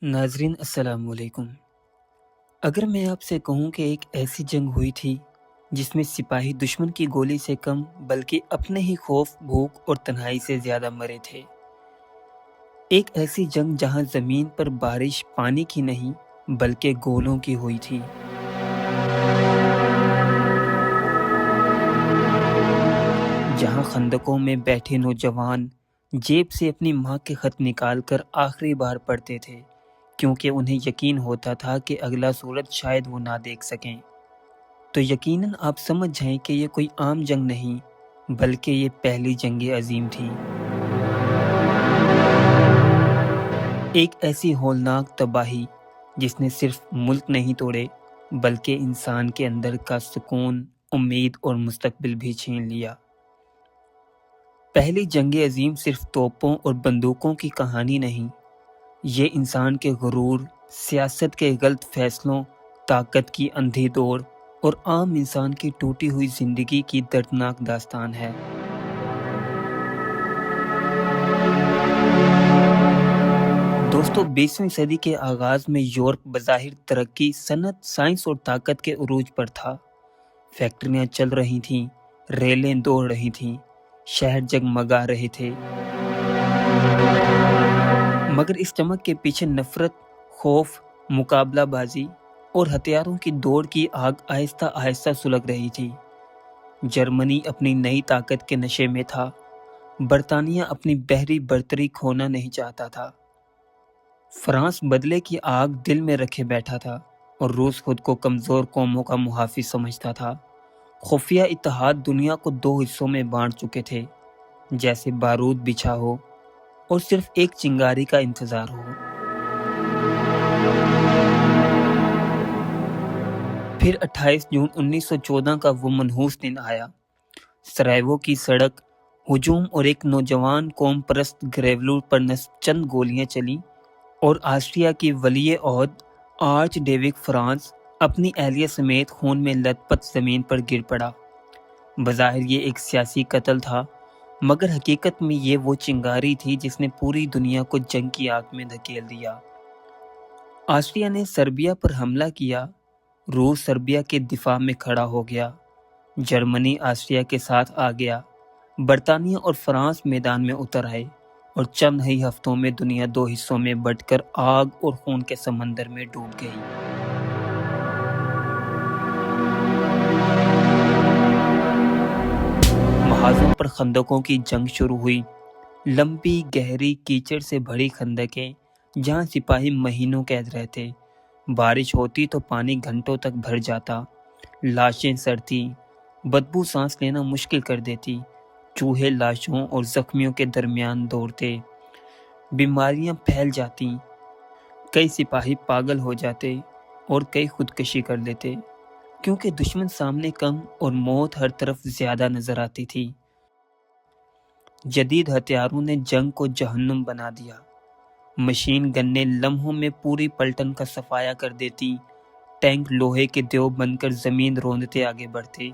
ناظرین السلام علیکم۔ اگر میں آپ سے کہوں کہ ایک ایسی جنگ ہوئی تھی جس میں سپاہی دشمن کی گولی سے کم بلکہ اپنے ہی خوف، بھوک اور تنہائی سے زیادہ مرے تھے، ایک ایسی جنگ جہاں زمین پر بارش پانی کی نہیں بلکہ گولوں کی ہوئی تھی، جہاں خندقوں میں بیٹھے نوجوان جیب سے اپنی ماں کے خط نکال کر آخری بار پڑھتے تھے کیونکہ انہیں یقین ہوتا تھا کہ اگلا سورج شاید وہ نہ دیکھ سکیں۔ تو یقیناً آپ سمجھ جائیں کہ یہ کوئی عام جنگ نہیں بلکہ یہ پہلی جنگ عظیم تھی، ایک ایسی ہولناک تباہی جس نے صرف ملک نہیں توڑے بلکہ انسان کے اندر کا سکون، امید اور مستقبل بھی چھین لیا۔ پہلی جنگ عظیم صرف توپوں اور بندوقوں کی کہانی نہیں، یہ انسان کے غرور، سیاست کے غلط فیصلوں، طاقت کی اندھی دوڑ اور عام انسان کی ٹوٹی ہوئی زندگی کی دردناک داستان ہے۔ دوستو، 20ویں صدی کے آغاز میں یورپ بظاہر ترقی، صنعت، سائنس اور طاقت کے عروج پر تھا۔ فیکٹریاں چل رہی تھیں، ریلیں دوڑ رہی تھیں، شہر جگمگا رہے تھے، مگر اس چمک کے پیچھے نفرت، خوف، مقابلہ بازی اور ہتھیاروں کی دوڑ کی آگ آہستہ آہستہ سلگ رہی تھی۔ جرمنی اپنی نئی طاقت کے نشے میں تھا، برطانیہ اپنی بحری برتری کھونا نہیں چاہتا تھا، فرانس بدلے کی آگ دل میں رکھے بیٹھا تھا اور روس خود کو کمزور قوموں کا محافظ سمجھتا تھا۔ خفیہ اتحاد دنیا کو دو حصوں میں بانٹ چکے تھے، جیسے بارود بچھا ہو اور صرف ایک چنگاری کا انتظار ہو۔ پھر 28 جون 1914 کا وہ منحوس دن آیا۔ سرائیوو کی سڑک ہجوم اور ایک نوجوان قوم پرست گریولو پر نصب چند گولیاں چلیں اور آسٹریا کی ولی عہد آرچ ڈیوک فرانس اپنی اہلیہ سمیت خون میں لت پت زمین پر گر پڑا۔ بظاہر یہ ایک سیاسی قتل تھا، مگر حقیقت میں یہ وہ چنگاری تھی جس نے پوری دنیا کو جنگ کی آگ میں دھکیل دیا۔ آسٹریا نے سربیا پر حملہ کیا، روس سربیا کے دفاع میں کھڑا ہو گیا، جرمنی آسٹریا کے ساتھ آ گیا، برطانیہ اور فرانس میدان میں اتر آئے اور چند ہی ہفتوں میں دنیا دو حصوں میں بٹ کر آگ اور خون کے سمندر میں ڈوب گئی۔ محاذوں پر خندقوں کی جنگ شروع ہوئی، لمبی گہری کیچڑ سے بھری خندقیں جہاں سپاہی مہینوں قید رہتے، بارش ہوتی تو پانی گھنٹوں تک بھر جاتا، لاشیں سڑتی، بدبو سانس لینا مشکل کر دیتی، چوہے لاشوں اور زخمیوں کے درمیان دوڑتے، بیماریاں پھیل جاتی، کئی سپاہی پاگل ہو جاتے اور کئی خودکشی کر لیتے، کیونکہ دشمن سامنے کم اور موت ہر طرف زیادہ نظر آتی تھی۔ جدید ہتھیاروں نے جنگ کو جہنم بنا دیا، مشین گن نے لمحوں میں پوری پلٹن کا صفایا کر دیتی، ٹینک لوہے کے دیو بن کر زمین روندتے آگے بڑھتے،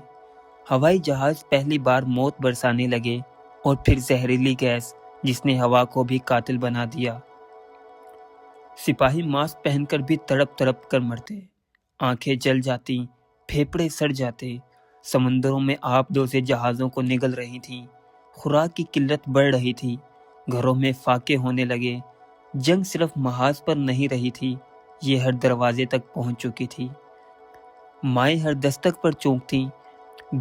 ہوائی جہاز پہلی بار موت برسانے لگے اور پھر زہریلی گیس جس نے ہوا کو بھی قاتل بنا دیا۔ سپاہی ماسک پہن کر بھی تڑپ تڑپ کر مرتے، آنکھیں جل جاتی، پھیپھڑے سڑ جاتے، سمندروں میں آبدوزیں سے جہازوں کو نگل رہی تھیں، خوراک کی قلت بڑھ رہی تھی، گھروں میں فاقے ہونے لگے، جنگ صرف محاذ پر نہیں رہی تھی، یہ ہر دروازے تک پہنچ چکی تھی، مائیں ہر دستک پر چونکتیں،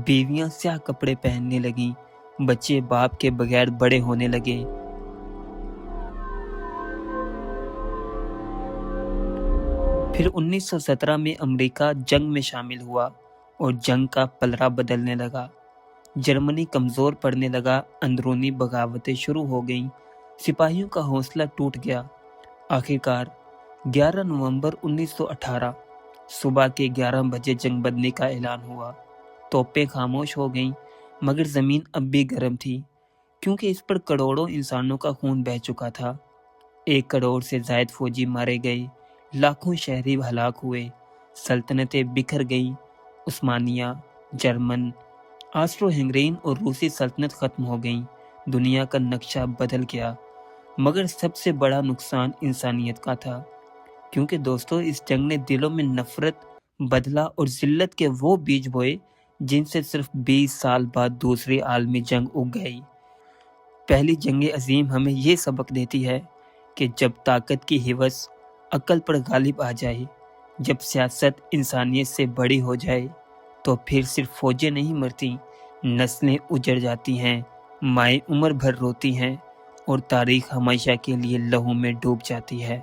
بیویاں سیاہ کپڑے پہننے لگیں، بچے باپ کے بغیر بڑے ہونے لگے۔ پھر 1917 میں امریکہ جنگ میں شامل ہوا اور جنگ کا پلڑا بدلنے لگا، جرمنی کمزور پڑنے لگا، اندرونی بغاوتیں شروع ہو گئیں، سپاہیوں کا حوصلہ ٹوٹ گیا۔ آخرکار 11 نومبر 1918 صبح کے 11 بجے جنگ بندی کا اعلان ہوا، توپیں خاموش ہو گئیں، مگر زمین اب بھی گرم تھی، کیونکہ اس پر کروڑوں انسانوں کا خون بہہ چکا تھا۔ 1 کروڑ سے زائد فوجی مارے گئے، لاکھوں شہری ہلاک ہوئے، سلطنتیں بکھر گئیں، عثمانیہ، جرمن، آسٹرو ہنگرین اور روسی سلطنت ختم ہو گئیں، دنیا کا نقشہ بدل گیا، مگر سب سے بڑا نقصان انسانیت کا تھا۔ کیونکہ دوستو اس جنگ نے دلوں میں نفرت، بدلہ اور ذلت کے وہ بیج بوئے جن سے صرف 20 سال بعد دوسری عالمی جنگ اگ گئی۔ پہلی جنگ عظیم ہمیں یہ سبق دیتی ہے کہ جب طاقت کی ہوس عقل پر غالب آ جائے، جب سیاست انسانیت سے بڑی ہو جائے، تو پھر صرف فوجیں نہیں مرتی، نسلیں اجڑ جاتی ہیں، مائیں عمر بھر روتی ہیں اور تاریخ ہمیشہ کے لیے لہو میں ڈوب جاتی ہے۔